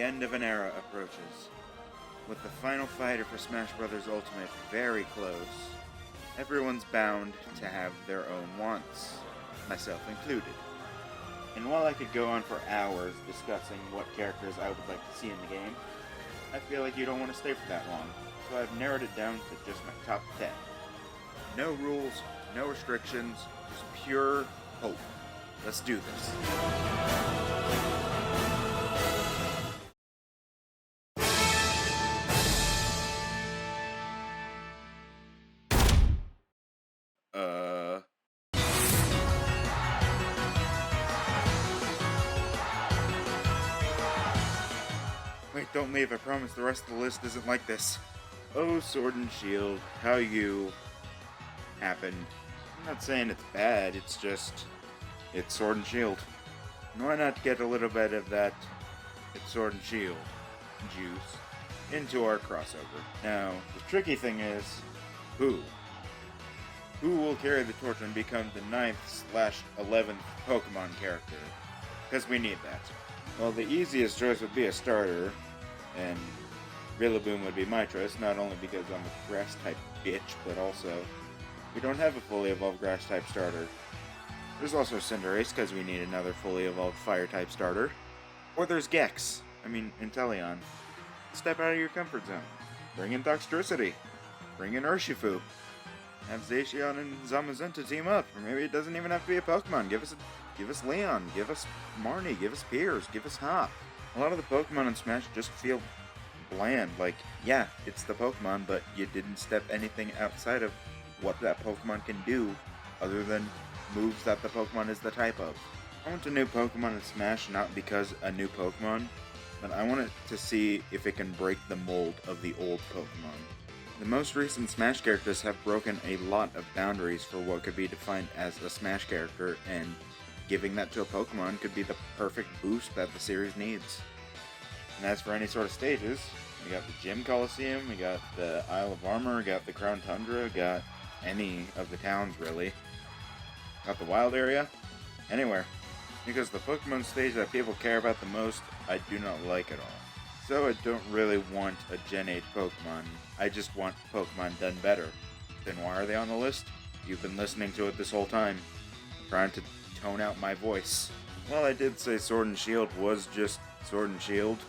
end of an era approaches. With the final fighter for Smash Bros. Ultimate very close, everyone's bound to have their own wants, myself included. And while I could go on for hours discussing what characters I would like to see in the game, I feel like you don't want to stay for that long, so I've narrowed it down to just my top 10. No rules, no restrictions, just pure hope. Let's do this. Wait, don't leave, I promise the rest of the list isn't like this. Oh, Sword and Shield, how you happened. I'm not saying it's bad, it's just, it's Sword and Shield. And why not get a little bit of that, it's Sword and Shield juice into our crossover. Now, the tricky thing is, who? Who will carry the torch and become the 9th/11th Pokemon character? Because we need that. Well, the easiest choice would be a starter, and Rillaboom would be my choice, not only because I'm a grass-type bitch, but also, we don't have a fully evolved grass-type starter. There's also Cinderace, because we need another fully evolved fire-type starter. Or there's Gex, Inteleon. Step out of your comfort zone. Bring in Toxtricity. Bring in Urshifu. Have Zacian and Zamazenta team up, or maybe it doesn't even have to be a Pokemon. Give us Leon, give us Marnie, give us Piers, give us Hop. A lot of the Pokemon in Smash just feel bland. Like, yeah, it's the Pokemon, but you didn't step anything outside of what that Pokemon can do, other than moves that the Pokemon is the type of. I want a new Pokemon in Smash not because a new Pokemon, but I want it to see if it can break the mold of the old Pokemon. The most recent Smash characters have broken a lot of boundaries for what could be defined as a Smash character, and giving that to a Pokemon could be the perfect boost that the series needs. And as for any sort of stages, we got the Gym Coliseum, we got the Isle of Armor, we got the Crown Tundra, got any of the towns really. Got the Wild Area, anywhere. Because the Pokemon stage that people care about the most, I do not like at all. So I don't really want a Gen 8 Pokemon, I just want Pokemon done better. Then why are they on the list? You've been listening to it this whole time, trying to tone out my voice. While I did say Sword and Shield was just Sword and Shield,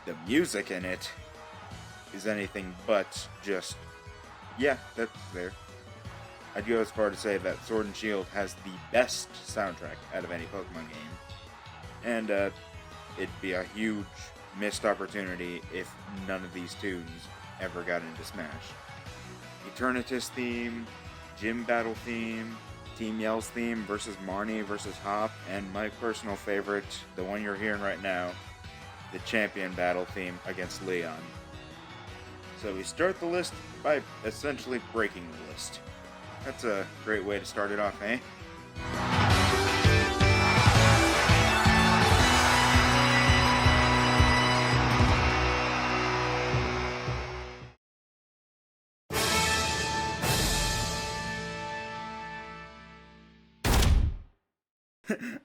the music in it is anything but just, yeah, that's there. I'd go as far to say that Sword and Shield has the best soundtrack out of any Pokemon game. And it'd be a huge missed opportunity if none of these tunes ever got into Smash. Eternatus theme, Gym Battle theme, Team Yell's theme versus Marnie versus Hop, and my personal favorite, the one you're hearing right now, the Champion Battle theme against Leon. So we start the list by essentially breaking the list. That's a great way to start it off, eh?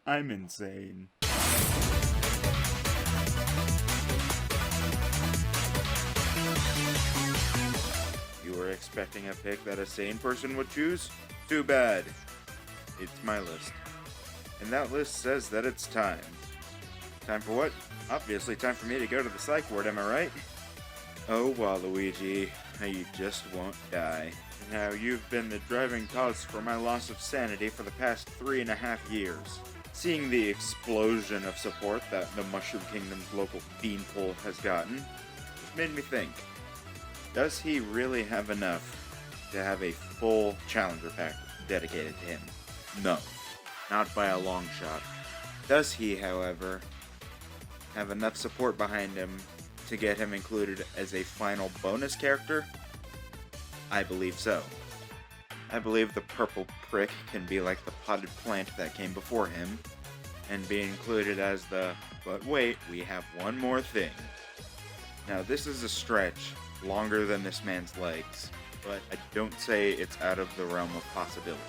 I'm insane. You were expecting a pick that a sane person would choose? Too bad. It's my list. And that list says that it's time. Time for what? Obviously time for me to go to the psych ward, am I right? Oh, Waluigi, how you just won't die. Now, you've been the driving cause for my loss of sanity for the past 3.5 years. Seeing the explosion of support that the Mushroom Kingdom's local beanpole has gotten, it made me think, does he really have enough to have a full challenger pack dedicated to him? No, not by a long shot. Does he, however, have enough support behind him to get him included as a final bonus character? I believe so. I believe the purple prick can be like the potted plant that came before him, and be included as the, but wait, we have one more thing. Now this is a stretch longer than this man's legs, but I don't say it's out of the realm of possibility.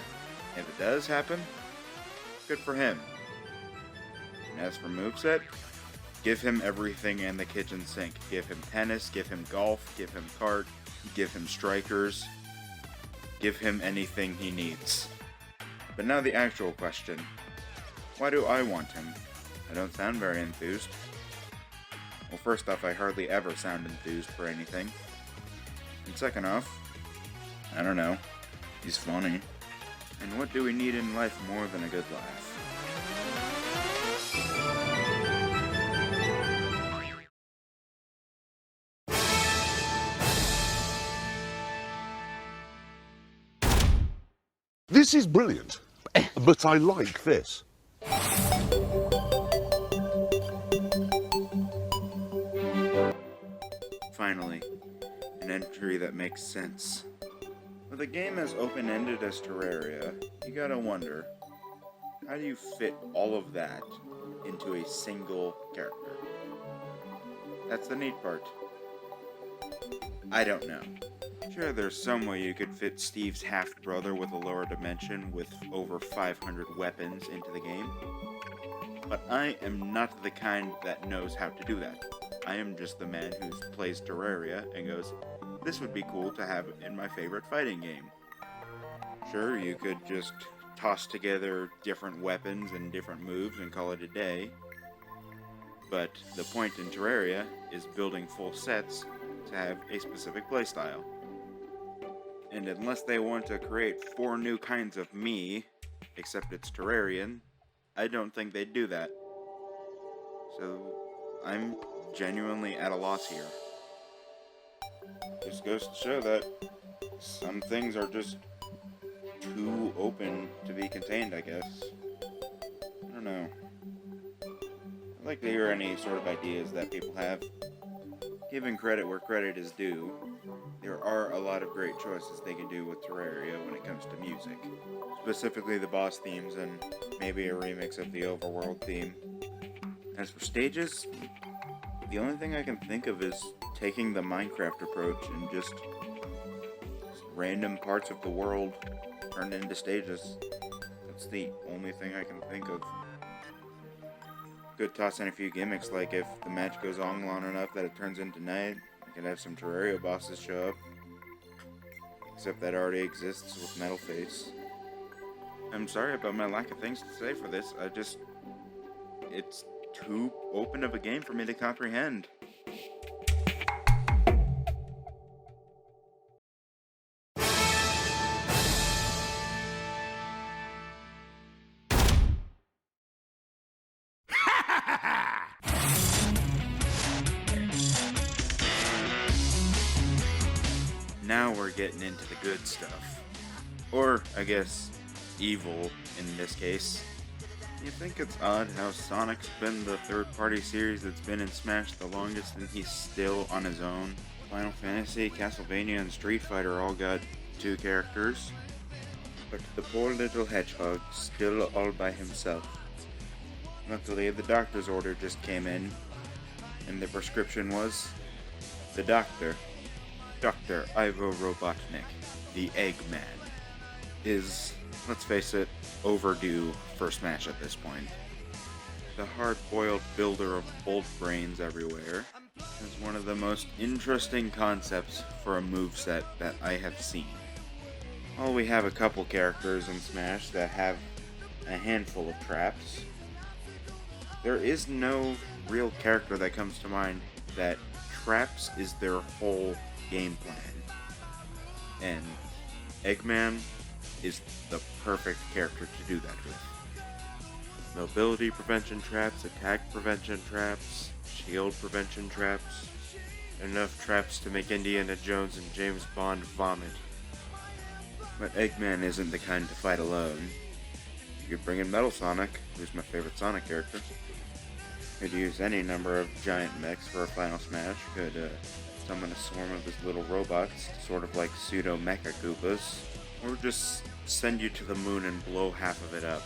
If it does happen, good for him. And as for moveset, Give him everything in the kitchen sink. Give him tennis, give him golf, give him kart, give him strikers. Give him anything he needs. But now the actual question. Why do I want him? I don't sound very enthused. Well, first off, I hardly ever sound enthused for anything. And second off, I don't know. He's funny. And what do we need in life more than a good laugh? This is brilliant, but I like this. Finally, an entry that makes sense. With a game as open-ended as Terraria, you gotta wonder, how do you fit all of that into a single character? That's the neat part. I don't know. Sure, there's some way you could fit Steve's half-brother with a lower dimension with over 500 weapons into the game, but I am not the kind that knows how to do that. I am just the man who plays Terraria and goes, this would be cool to have in my favorite fighting game. Sure, you could just toss together different weapons and different moves and call it a day, but the point in Terraria is building full sets to have a specific playstyle. And unless they want to create 4 new kinds of me, except it's Terrarian, I don't think they'd do that. So, I'm genuinely at a loss here. Just goes to show that some things are just too open to be contained, I guess. I don't know. I'd like to hear any sort of ideas that people have. Giving credit where credit is due, there are a lot of great choices they can do with Terraria when it comes to music. Specifically the boss themes and maybe a remix of the overworld theme. As for stages, the only thing I can think of is taking the Minecraft approach and just random parts of the world turned into stages. That's the only thing I can think of. Could toss in a few gimmicks, like if the match goes on long enough that it turns into night, I could have some Terraria bosses show up. Except that already exists with Metal Face. I'm sorry about my lack of things to say for this, it's too open of a game for me to comprehend. Now we're getting into the good stuff. Or, I guess, evil in this case. You think it's odd how Sonic's been the third-party series that's been in Smash the longest and he's still on his own? Final Fantasy, Castlevania, and Street Fighter all got 2 characters. But the poor little hedgehog still all by himself. Luckily, the doctor's order just came in, and the prescription was the doctor, Dr. Ivo Robotnik, the Eggman, is, let's face it, overdue for Smash at this point. The hard-boiled builder of bolt brains everywhere is one of the most interesting concepts for a moveset that I have seen. While we have a couple characters in Smash that have a handful of traps, there is no real character that comes to mind that traps is their whole game plan. And Eggman is the perfect character to do that with. Mobility prevention traps, attack prevention traps, shield prevention traps. Enough traps to make Indiana Jones and James Bond vomit. But Eggman isn't the kind to fight alone. You could bring in Metal Sonic, who's my favorite Sonic character. Could use any number of giant mechs for a final smash. Could summon a swarm of his little robots, sort of like pseudo mecha Koopas. Or just send you to the moon and blow half of it up.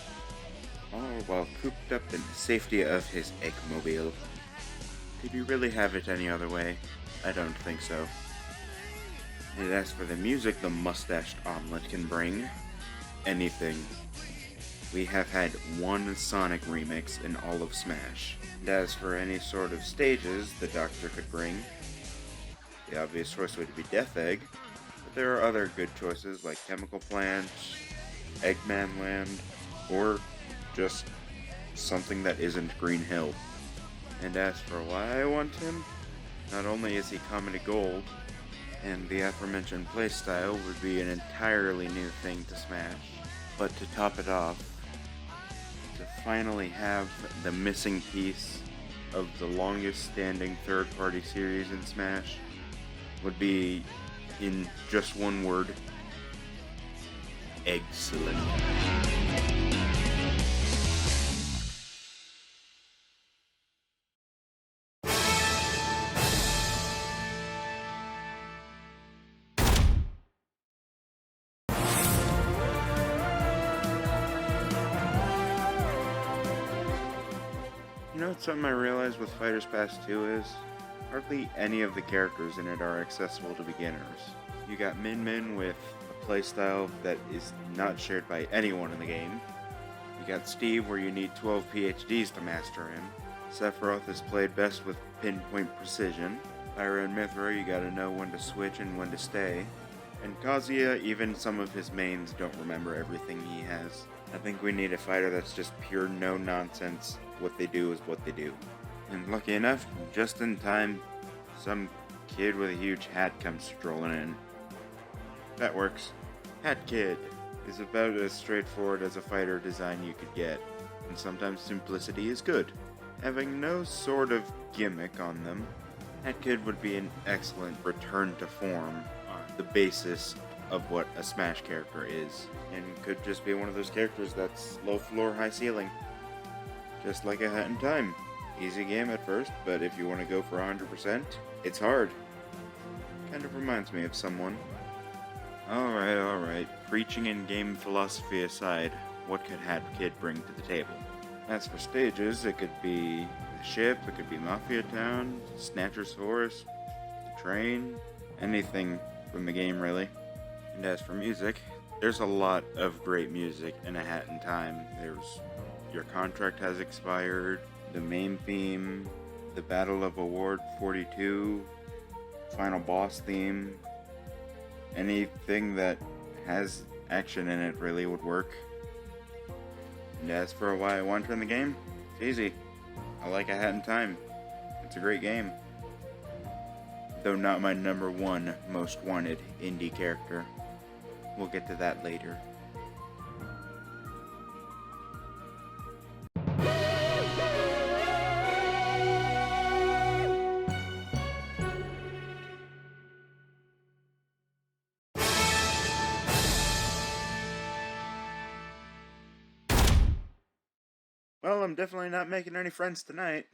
All while cooped up in the safety of his Eggmobile. Could you really have it any other way? I don't think so. And as for the music the mustached omelet can bring, anything. we have had one Sonic remix in all of Smash. And as for any sort of stages the Doctor could bring, the obvious choice would be Death Egg, but there are other good choices like Chemical Plant, Eggman Land, or just something that isn't Green Hill. And as for why I want him, not only is he Comedy Gold, and the aforementioned playstyle would be an entirely new thing to Smash, but to top it off, to finally have the missing piece of the longest standing third-party series in Smash would be, in just one word, excellent. You know what's something I realized with Fighters Pass 2 is? Hardly any of the characters in it are accessible to beginners. You got Min Min with a playstyle that is not shared by anyone in the game. You got Steve where you need 12 PhDs to master him. Sephiroth is played best with pinpoint precision. Pyra and Mithra, you gotta know when to switch and when to stay. And Kazuya, even some of his mains don't remember everything he has. I think we need a fighter that's just pure no-nonsense. What they do is what they do. And lucky enough, just in time, some kid with a huge hat comes strolling in. That works. Hat Kid is about as straightforward as a fighter design you could get, and sometimes simplicity is good. Having no sort of gimmick on them, Hat Kid would be an excellent return to form on the basis of what a Smash character is, and could just be one of those characters that's low floor, high ceiling. Just like a Hat in Time. Easy game at first, but if you want to go for 100%, it's hard. Kind of reminds me of someone. Alright. Preaching and game philosophy aside, what could Hat Kid bring to the table? As for stages, it could be the ship, it could be Mafia Town, Snatcher's Forest, the train, anything from the game really. And as for music, there's a lot of great music in A Hat in Time. There's Your Contract Has Expired, the main theme, the Battle of Award 42, final boss theme, anything that has action in it really would work. And as for why I want her in the game, it's easy. I like A Hat in Time. It's a great game. Though not my number one most wanted indie character. We'll get to that later. Well, I'm definitely not making any friends tonight.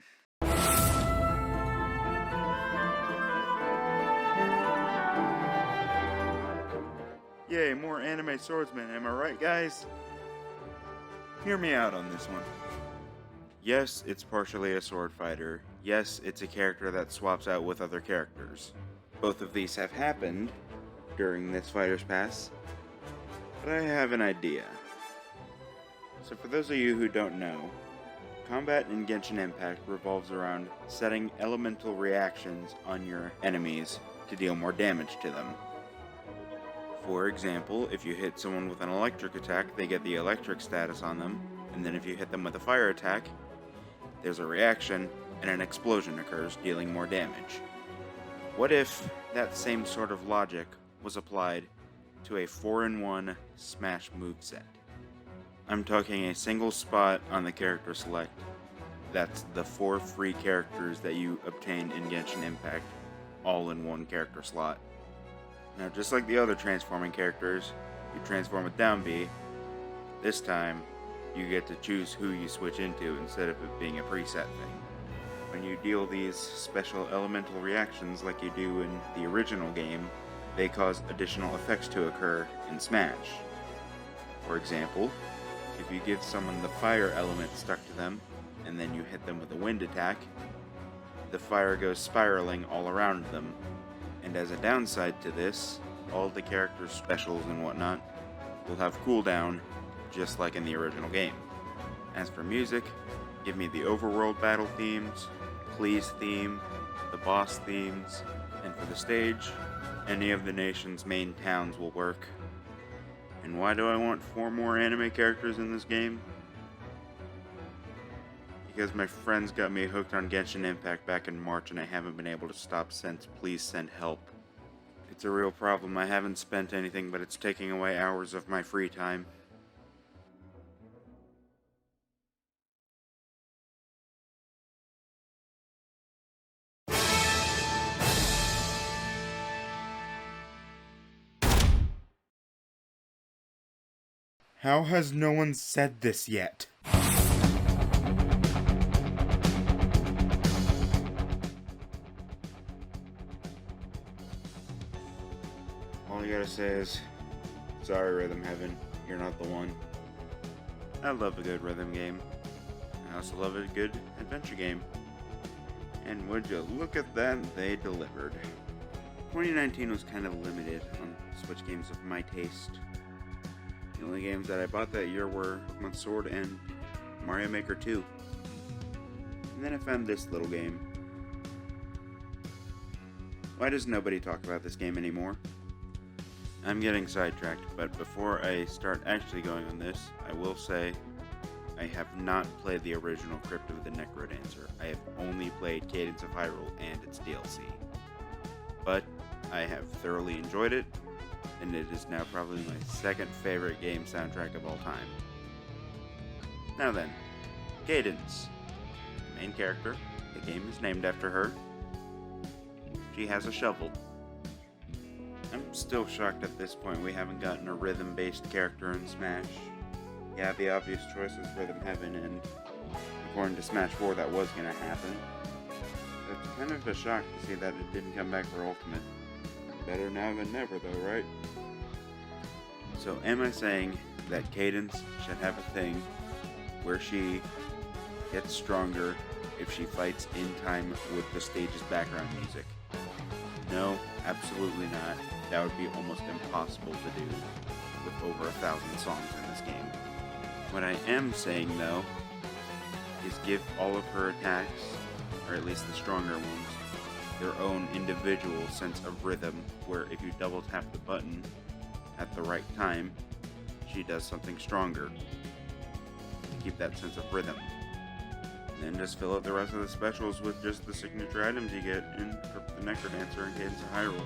Yay, more anime swordsmen, am I right, guys? Hear me out on this one. Yes, it's partially a sword fighter. Yes, it's a character that swaps out with other characters. Both of these have happened during this Fighter's Pass, but I have an idea. So for those of you who don't know, combat in Genshin Impact revolves around setting elemental reactions on your enemies to deal more damage to them. For example, if you hit someone with an electric attack, they get the electric status on them, and then if you hit them with a fire attack, there's a reaction and an explosion occurs, dealing more damage. What if that same sort of logic was applied to a 4-in-1 Smash moveset? I'm talking a single spot on the character select. That's the 4 free characters that you obtain in Genshin Impact, all in one character slot. Now, just like the other transforming characters, you transform with down B. This time, you get to choose who you switch into instead of it being a preset thing. When you deal these special elemental reactions like you do in the original game, they cause additional effects to occur in Smash. For example, if you give someone the fire element stuck to them, and then you hit them with a wind attack, the fire goes spiraling all around them. And as a downside to this, all the characters' specials and whatnot will have cooldown just like in the original game. As for music, give me the overworld battle themes, Please theme, the boss themes, and for the stage, any of the nation's main towns will work. And why do I want 4 more anime characters in this game? Because my friends got me hooked on Genshin Impact back in March and I haven't been able to stop since. Please send help. It's a real problem. I haven't spent anything, but it's taking away hours of my free time. How has no one said this yet? All you gotta say is, sorry Rhythm Heaven, you're not the one. I love a good rhythm game. I also love a good adventure game. And would you look at that, they delivered. 2019 was kind of limited on Switch games of my taste. The only games that I bought that year were Pokemon Sword and Mario Maker 2. And then I found this little game. Why does nobody talk about this game anymore? I'm getting sidetracked, but before I start actually going on this, I will say I have not played the original Crypt of the Necrodancer. I have only played Cadence of Hyrule and its DLC. But I have thoroughly enjoyed it, and it is now probably my second favorite game soundtrack of all time. Now then, Cadence. The main character, the game is named after her. She has a shovel. I'm still shocked at this point we haven't gotten a rhythm-based character in Smash. Yeah, the obvious choice is Rhythm Heaven, and according to Smash 4 that was gonna happen. It's kind of a shock to see that it didn't come back for Ultimate. Better now than never though, right? So am I saying that Cadence should have a thing where she gets stronger if she fights in time with the stage's background music? No, absolutely not. That would be almost impossible to do with over 1,000 songs in this game. What I am saying though is give all of her attacks, or at least the stronger ones, their own individual sense of rhythm, where if you double tap the button at the right time, she does something stronger to keep that sense of rhythm. And then just fill out the rest of the specials with just the signature items you get in Crypt of the Necrodancer and Cadence of Hyrule.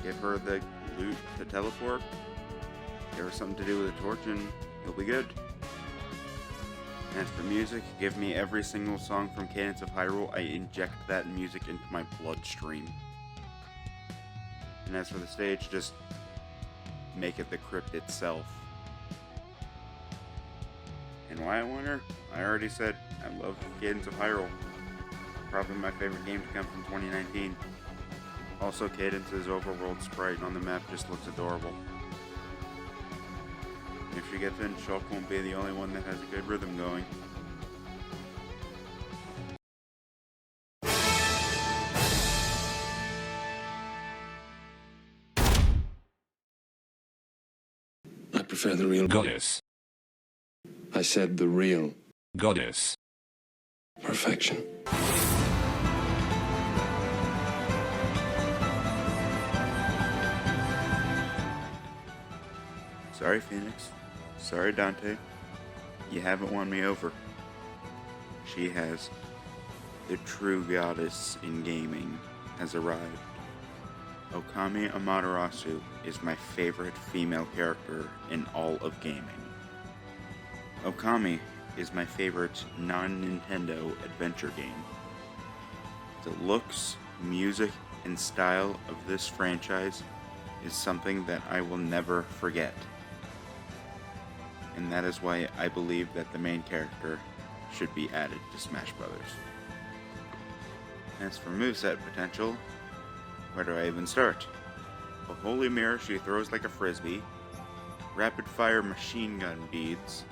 Give her the loot to teleport, give her something to do with a torch, and you'll be good. As for music, give me every single song from Cadence of Hyrule. I inject that music into my bloodstream. And as for the stage, just make it the crypt itself. And why I want her? I already said I love Cadence of Hyrule. Probably my favorite game to come from 2019. Also, Cadence's overworld sprite on the map just looks adorable. If she gets in, Shulk won't be the only one that has a good rhythm going. I prefer the real Goddess. I said the real Goddess. perfection. Sorry, Phoenix. Sorry, Dante. You haven't won me over. She has. The true goddess in gaming has arrived. Okami Amaterasu is my favorite female character in all of gaming. Okami is my favorite non-Nintendo adventure game. The looks, music, and style of this franchise is something that I will never forget. And that is why I believe that the main character should be added to Smash Bros. As for moveset potential, where do I even start? A holy mirror she throws like a frisbee, rapid fire machine gun beads,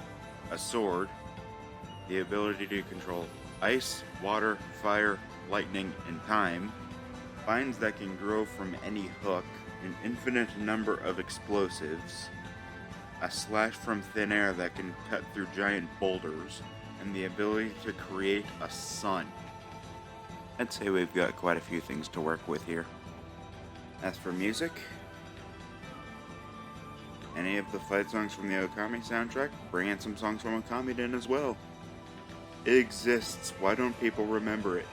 a sword, the ability to control ice, water, fire, lightning, and time, vines that can grow from any hook, an infinite number of explosives, a slash from thin air that can cut through giant boulders, and the ability to create a sun. I'd say we've got quite a few things to work with here. As for music, any of the fight songs from the Okami soundtrack, bring in some songs from Okami in as well. It exists, why don't people remember it?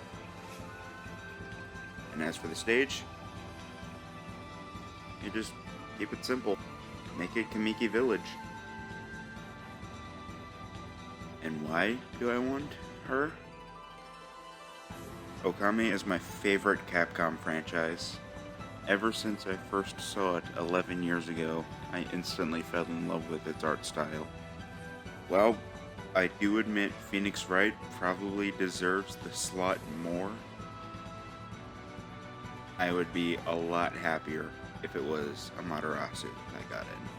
And as for the stage, you just keep it simple. Make it Kamiki Village. And why do I want her? Okami is my favorite Capcom franchise. Ever since I first saw it 11 years ago, I instantly fell in love with its art style. While I do admit Phoenix Wright probably deserves the slot more, I would be a lot happier if it was Amaterasu that got in.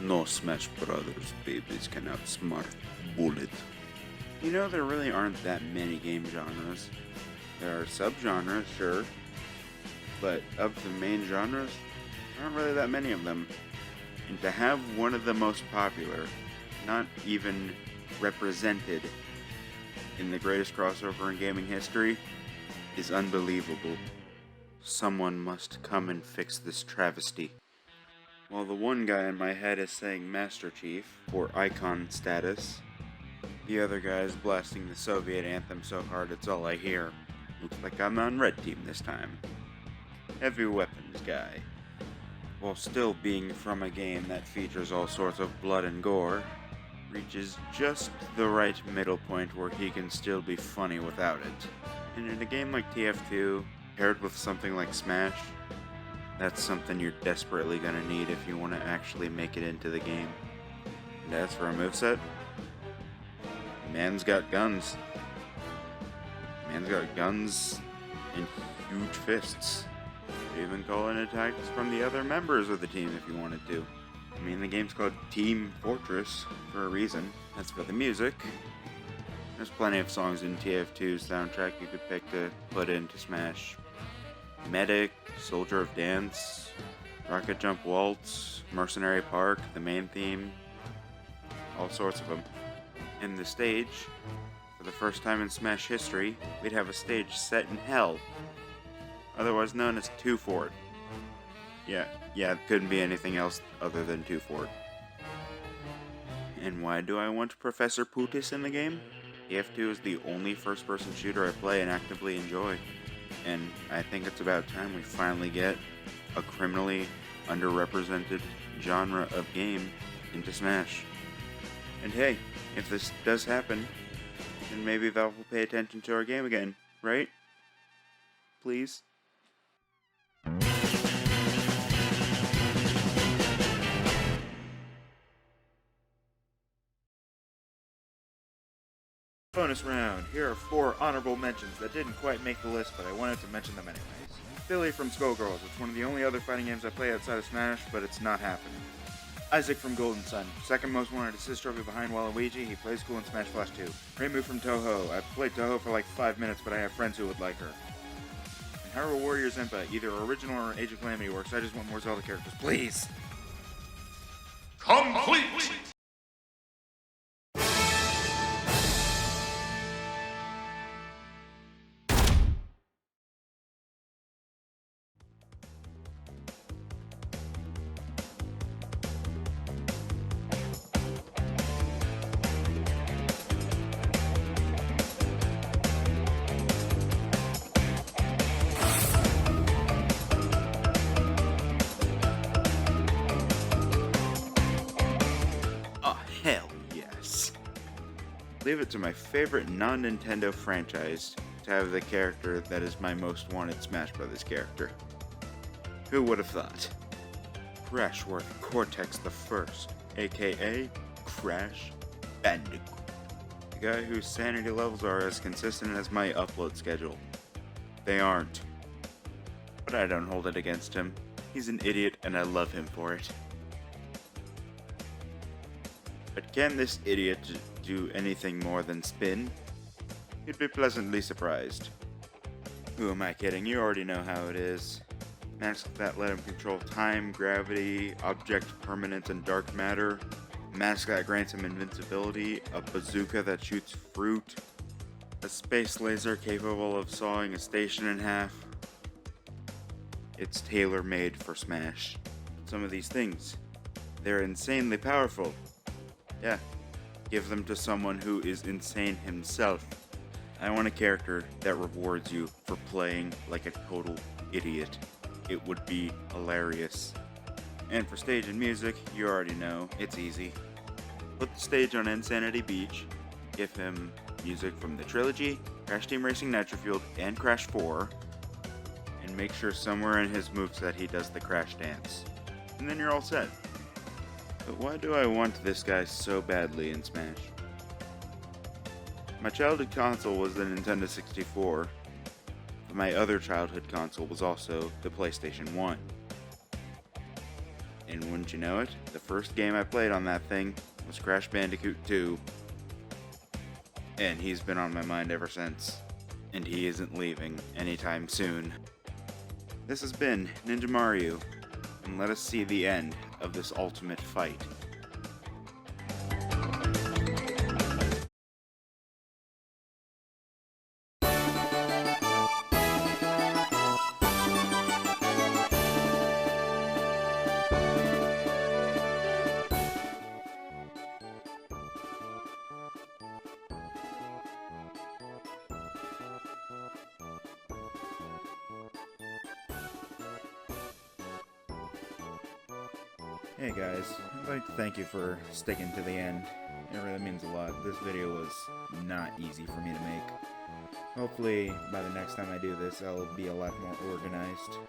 No Smash Brothers babies can outsmart Bullet. You know, there really aren't that many game genres. There are subgenres, sure, but of the main genres, there aren't really that many of them. And to have one of the most popular, not even represented in the greatest crossover in gaming history, is unbelievable. Someone must come and fix this travesty. While the one guy in my head is saying Master Chief for icon status, the other guy is blasting the Soviet anthem so hard it's all I hear. Looks like I'm on red team this time. Heavy weapons guy. While still being from a game that features all sorts of blood and gore, reaches just the right middle point where he can still be funny without it. And in a game like TF2, paired with something like Smash, that's something you're desperately gonna need if you want to actually make it into the game. And as for a moveset, man's got guns. Man's got guns and huge fists. You even call in attacks from the other members of the team if you wanted to. I mean, the game's called Team Fortress for a reason. As for the music, there's plenty of songs in TF2's soundtrack you could pick to put into Smash. Medic, Soldier of Dance, Rocket Jump Waltz, Mercenary Park, the main theme, all sorts of them. In the stage, for the first time in Smash history, we'd have a stage set in Hell, otherwise known as Two Fort. Yeah, it couldn't be anything else other than Two Fort. And why do I want Professor Putis in the game? TF2 is the only first-person shooter I play and actively enjoy. And I think it's about time we finally get a criminally underrepresented genre of game into Smash. And hey, if this does happen, then maybe Valve will pay attention to our game again, right? Please? Bonus round. Here are 4 honorable mentions that didn't quite make the list, but I wanted to mention them anyways. Billy from Skullgirls. It's one of the only other fighting games I play outside of Smash, but it's not happening. Isaac from Golden Sun. Second most wanted assist trophy behind Waluigi. He plays cool in Smash Flash 2. Reimu from Toho. I've played Toho for like 5 minutes, but I have friends who would like her. And Hyrule Warrior Zempa. Either original or Age of Calamity works. I just want more Zelda characters, please. Complete! Leave it to my favorite non-Nintendo franchise to have the character that is my most wanted Smash Brothers character. Who would have thought? Crashworth Cortex the First, aka Crash Bandicoot. The guy whose sanity levels are as consistent as my upload schedule. They aren't. But I don't hold it against him. He's an idiot and I love him for it. But can this idiot do anything more than spin? You'd be pleasantly surprised. Who am I kidding? You already know how it is. Mask that let him control time, gravity, object permanence, and dark matter. Mask that grants him invincibility. A bazooka that shoots fruit. A space laser capable of sawing a station in half. It's tailor-made for Smash. Some of these things, they're insanely powerful. Yeah, give them to someone who is insane himself. I want a character that rewards you for playing like a total idiot. It would be hilarious. And for stage and music, you already know, it's easy. Put the stage on Insanity Beach, give him music from the trilogy, Crash Team Racing Nitro Fueled, and Crash 4, and make sure somewhere in his moveset he does the Crash Dance. And then you're all set. But why do I want this guy so badly in Smash? My childhood console was the Nintendo 64, but my other childhood console was also the PlayStation 1. And wouldn't you know it, the first game I played on that thing was Crash Bandicoot 2. And he's been on my mind ever since. And he isn't leaving anytime soon. This has been Ninja Mariou, and let us see the end of this ultimate fight. Hey guys, I'd like to thank you for sticking to the end. It really means a lot. This video was not easy for me to make. Hopefully, by the next time I do this, I'll be a lot more organized.